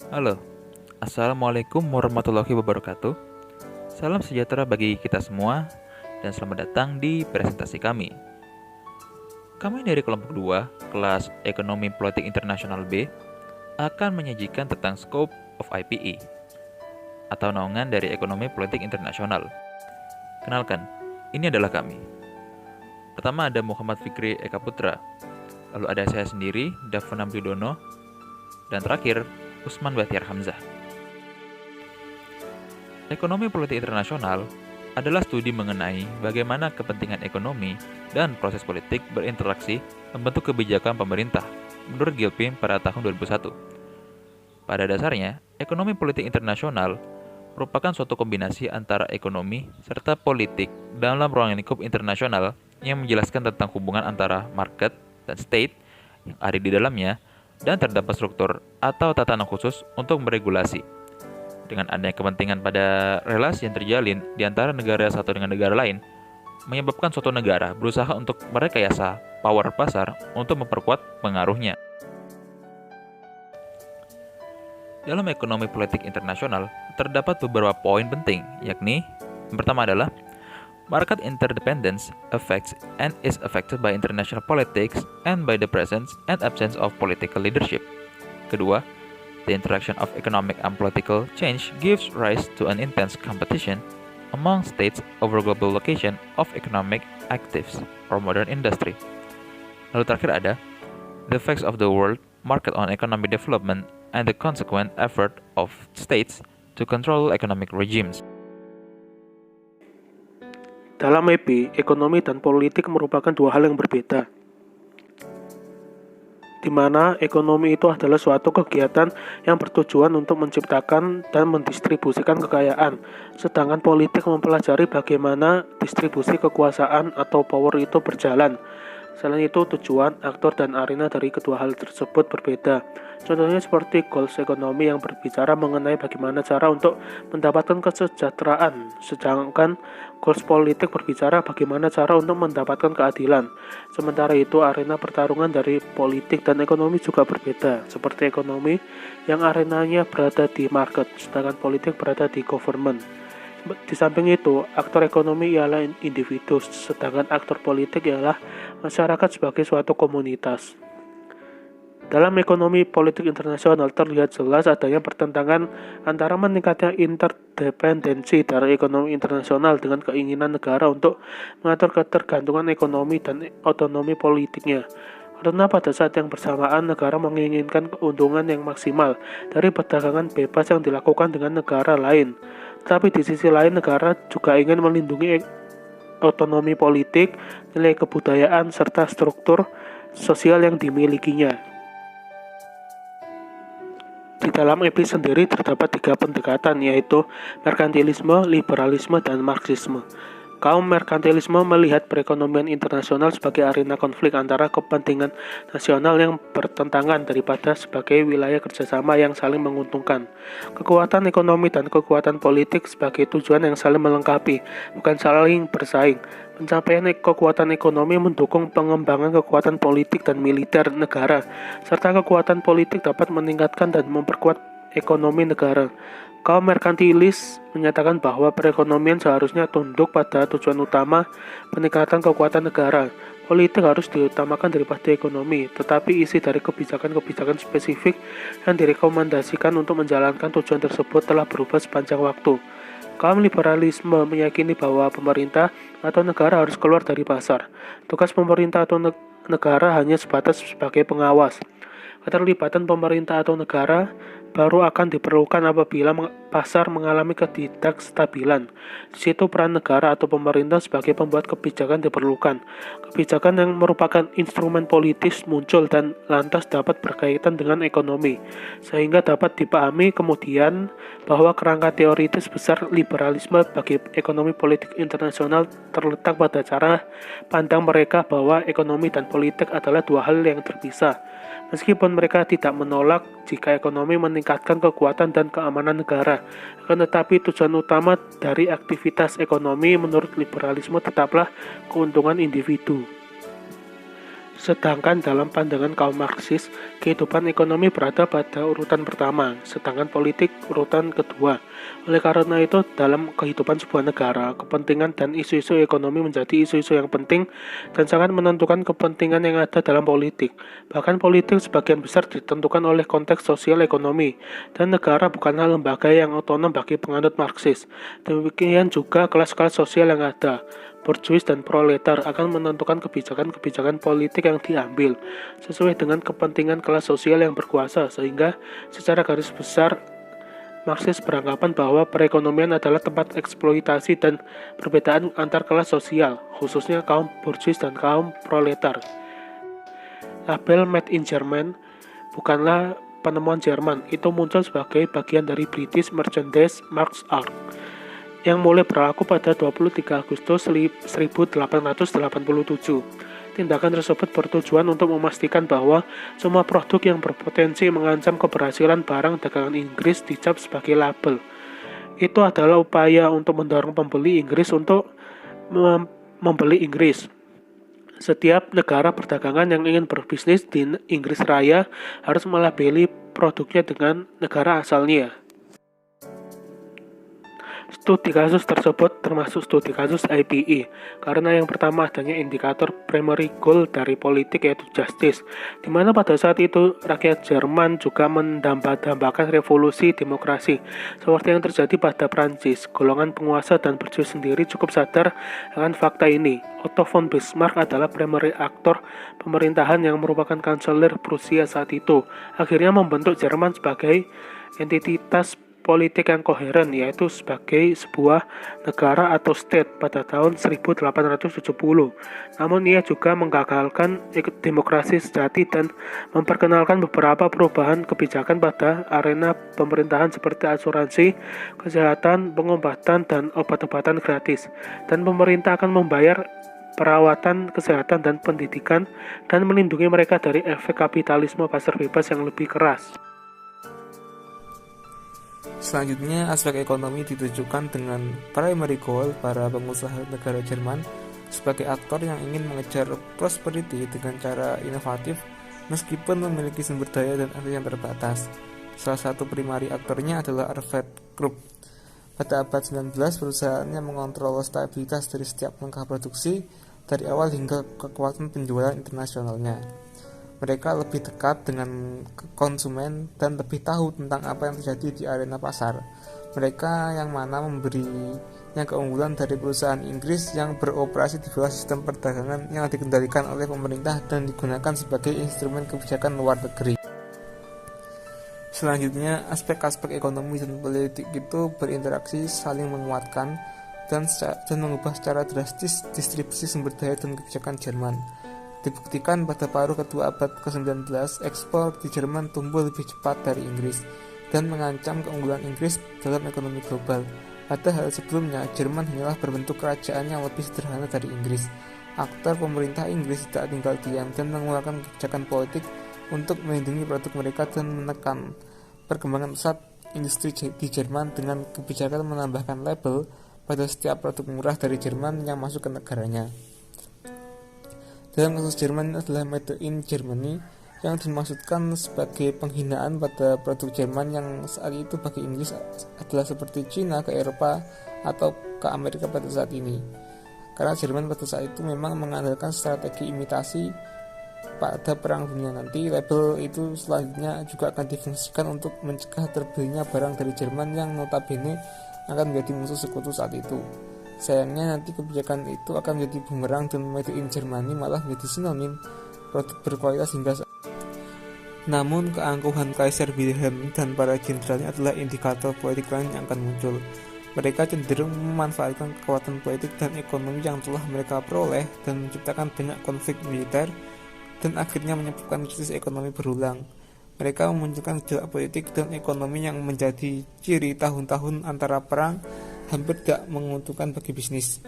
Halo, Assalamualaikum warahmatullahi wabarakatuh. Salam sejahtera bagi kita semua dan selamat datang di presentasi kami. Kami dari kelompok 2, kelas Ekonomi Politik Internasional B, akan menyajikan tentang Scope of IPE atau naungan dari Ekonomi Politik Internasional. Kenalkan, ini adalah kami. Pertama ada Muhammad Fikri Eka Putra, lalu ada saya sendiri, Davana Bridono, dan terakhir Usman Batiar Hamzah. Ekonomi politik internasional adalah studi mengenai bagaimana kepentingan ekonomi dan proses politik berinteraksi membentuk kebijakan pemerintah menurut Gilpin pada tahun 2001. Pada dasarnya, ekonomi politik internasional merupakan suatu kombinasi antara ekonomi serta politik dalam ruang lingkup internasional yang menjelaskan tentang hubungan antara market dan state yang ada di dalamnya dan terdapat struktur atau tatanan khusus untuk meregulasi. Dengan adanya kepentingan pada relasi yang terjalin di antara negara satu dengan negara lain, menyebabkan suatu negara berusaha untuk merekayasa power pasar untuk memperkuat pengaruhnya. Dalam ekonomi politik internasional, terdapat beberapa poin penting, yakni yang pertama adalah market interdependence affects and is affected by international politics and by the presence and absence of political leadership. Kedua, the interaction of economic and political change gives rise to an intense competition among states over global location of economic actives or modern industry. Lalu terakhir ada the effects of the world market on economic development and the consequent effort of states to control economic regimes. Dalam EP, ekonomi dan politik merupakan dua hal yang berbeda, di mana ekonomi itu adalah suatu kegiatan yang bertujuan untuk menciptakan dan mendistribusikan kekayaan, sedangkan politik mempelajari bagaimana distribusi kekuasaan atau power itu berjalan. Selain itu, tujuan, aktor, dan arena dari kedua hal tersebut berbeda. Contohnya seperti goals ekonomi yang berbicara mengenai bagaimana cara untuk mendapatkan kesejahteraan, sedangkan goals politik berbicara bagaimana cara untuk mendapatkan keadilan. Sementara itu, arena pertarungan dari politik dan ekonomi juga berbeda, seperti ekonomi yang arenanya berada di market, sedangkan politik berada di government. Di samping itu, aktor ekonomi ialah individu, sedangkan aktor politik ialah masyarakat sebagai suatu komunitas. Dalam ekonomi politik internasional terlihat jelas adanya pertentangan antara meningkatnya interdependensi dari ekonomi internasional dengan keinginan negara untuk mengatur ketergantungan ekonomi dan otonomi politiknya. Karena pada saat yang bersamaan negara menginginkan keuntungan yang maksimal dari perdagangan bebas yang dilakukan dengan negara lain. Tetapi di sisi lain negara juga ingin melindungi otonomi politik, nilai kebudayaan, serta struktur sosial yang dimilikinya. Di dalam EP sendiri terdapat 3 pendekatan, yaitu merkantilisme, liberalisme, dan marxisme. Kaum merkantilisme melihat perekonomian internasional sebagai arena konflik antara kepentingan nasional yang bertentangan daripada sebagai wilayah kerjasama yang saling menguntungkan. Kekuatan ekonomi dan kekuatan politik sebagai tujuan yang saling melengkapi, bukan saling bersaing. Pencapaian kekuatan ekonomi mendukung pengembangan kekuatan politik dan militer negara, serta kekuatan politik dapat meningkatkan dan memperkuat ekonomi negara. Kaum merkantilis menyatakan bahwa perekonomian seharusnya tunduk pada tujuan utama peningkatan kekuatan negara. Politik harus diutamakan daripada ekonomi, tetapi isi dari kebijakan-kebijakan spesifik yang direkomendasikan untuk menjalankan tujuan tersebut telah berubah sepanjang waktu. Kaum liberalisme meyakini bahwa pemerintah atau negara harus keluar dari pasar. Tugas pemerintah atau negara hanya sebatas sebagai pengawas. Keterlibatan pemerintah atau negara baru akan diperlukan apabila pasar mengalami ketidakstabilan. Di situ peran negara atau pemerintah sebagai pembuat kebijakan diperlukan. Kebijakan yang merupakan instrumen politis muncul dan lantas dapat berkaitan dengan ekonomi, sehingga dapat dipahami kemudian bahwa kerangka teoritis besar liberalisme bagi ekonomi politik internasional terletak pada cara pandang mereka bahwa ekonomi dan politik adalah dua hal yang terpisah. Meskipun mereka tidak menolak jika ekonomi meningkatkan kekuatan dan keamanan negara, akan tetapi tujuan utama dari aktivitas ekonomi menurut liberalisme tetaplah keuntungan individu. Sedangkan dalam pandangan kaum Marxis, kehidupan ekonomi berada pada urutan pertama, sedangkan politik urutan kedua. Oleh karena itu, dalam kehidupan sebuah negara, kepentingan dan isu-isu ekonomi menjadi isu-isu yang penting dan sangat menentukan kepentingan yang ada dalam politik. Bahkan politik sebagian besar ditentukan oleh konteks sosial ekonomi, dan negara bukanlah lembaga yang otonom bagi penganut Marxis. Demikian juga kelas-kelas sosial yang ada. Borjuis dan proletar akan menentukan kebijakan-kebijakan politik yang diambil sesuai dengan kepentingan kelas sosial yang berkuasa, sehingga secara garis besar Marxis beranggapan bahwa perekonomian adalah tempat eksploitasi dan perbedaan antar kelas sosial, khususnya kaum borjuis dan kaum proletar. Label Made in German bukanlah penemuan Jerman, itu muncul sebagai bagian dari British Merchandise Marks Act yang mulai berlaku pada 23 Agustus 1887. Tindakan tersebut bertujuan untuk memastikan bahwa semua produk yang berpotensi mengancam keberhasilan barang dagangan Inggris dicap sebagai label. Itu adalah upaya untuk mendorong pembeli Inggris untuk membeli Inggris. Setiap negara perdagangan yang ingin berbisnis di Inggris Raya harus melabeli produknya dengan negara asalnya. Studi kasus tersebut termasuk studi kasus IPE, karena yang pertama adanya indikator primary goal dari politik yaitu justice, di mana pada saat itu rakyat Jerman juga mendamba-dambakan revolusi demokrasi, seperti yang terjadi pada Prancis. Golongan penguasa dan berjuang sendiri cukup sadar akan fakta ini. Otto von Bismarck adalah primary aktor pemerintahan yang merupakan kanselir Prusia saat itu, akhirnya membentuk Jerman sebagai entitas politik yang koheren, yaitu sebagai sebuah negara atau state pada tahun 1870. Namun ia juga menggagalkan demokrasi sejati dan memperkenalkan beberapa perubahan kebijakan pada arena pemerintahan seperti asuransi, kesehatan, pengobatan, dan obat-obatan gratis. Dan pemerintah akan membayar perawatan, kesehatan, dan pendidikan dan melindungi mereka dari efek kapitalisme pasar bebas yang lebih keras. Selanjutnya, aspek ekonomi ditujukan dengan primary goal para pengusaha negara Jerman sebagai aktor yang ingin mengejar prosperity dengan cara inovatif meskipun memiliki sumber daya dan akses yang terbatas. Salah satu primary aktornya adalah Arvid Krupp. Pada abad 19, perusahaannya mengontrol stabilitas dari setiap langkah produksi dari awal hingga kekuatan penjualan internasionalnya. Mereka lebih dekat dengan konsumen dan lebih tahu tentang apa yang terjadi di arena pasar. Mereka yang mana memberinya keunggulan dari perusahaan Inggris yang beroperasi di bawah sistem perdagangan yang dikendalikan oleh pemerintah dan digunakan sebagai instrumen kebijakan luar negeri. Selanjutnya, aspek-aspek ekonomi dan politik itu berinteraksi, saling menguatkan, dan mengubah secara drastis distribusi sumber daya dan kebijakan Jerman. Dibuktikan pada paruh kedua abad ke-19, ekspor di Jerman tumbuh lebih cepat dari Inggris dan mengancam keunggulan Inggris dalam ekonomi global. Pada hal sebelumnya, Jerman hanyalah berbentuk kerajaan yang lebih sederhana dari Inggris. Aktor pemerintah Inggris tidak tinggal diam dan mengeluarkan kebijakan politik untuk melindungi produk mereka dan menekan perkembangan pesat industri di Jerman dengan kebijakan menambahkan label pada setiap produk murah dari Jerman yang masuk ke negaranya. Dalam kasus Jerman adalah Made in Germany yang dimaksudkan sebagai penghinaan pada produk Jerman yang saat itu bagi Inggris adalah seperti Cina ke Eropa atau ke Amerika pada saat ini. Karena Jerman pada saat itu memang mengandalkan strategi imitasi pada Perang Dunia nanti, label itu selanjutnya juga akan difungsikan untuk mencegah terbelinya barang dari Jerman yang notabene akan menjadi musuh sekutu saat itu. Sayangnya nanti kebijakan itu akan menjadi bumerang dan Made in Germany malah menjadi sinonim produk berkualitas hingga saat. Namun keangkuhan Kaisar Wilhelm dan para jenderalnya adalah indikator politik lain yang akan muncul. Mereka cenderung memanfaatkan kekuatan politik dan ekonomi yang telah mereka peroleh dan menciptakan banyak konflik militer dan akhirnya menyebabkan krisis ekonomi berulang. Mereka memunculkan gejolak politik dan ekonomi yang menjadi ciri tahun-tahun antara perang hampir tidak menguntungkan bagi bisnis,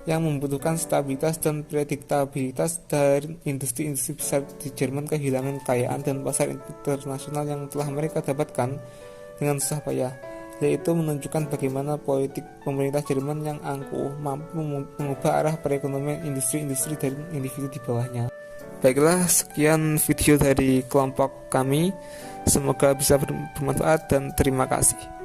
yang membutuhkan stabilitas dan prediktabilitas dari industri-industri besar di Jerman kehilangan kekayaan dan pasar internasional yang telah mereka dapatkan dengan susah payah. Yaitu menunjukkan bagaimana politik pemerintah Jerman yang angkuh mampu mengubah arah perekonomian industri-industri dari individu di bawahnya. Baiklah, sekian video dari kelompok kami. Semoga bisa bermanfaat dan terima kasih.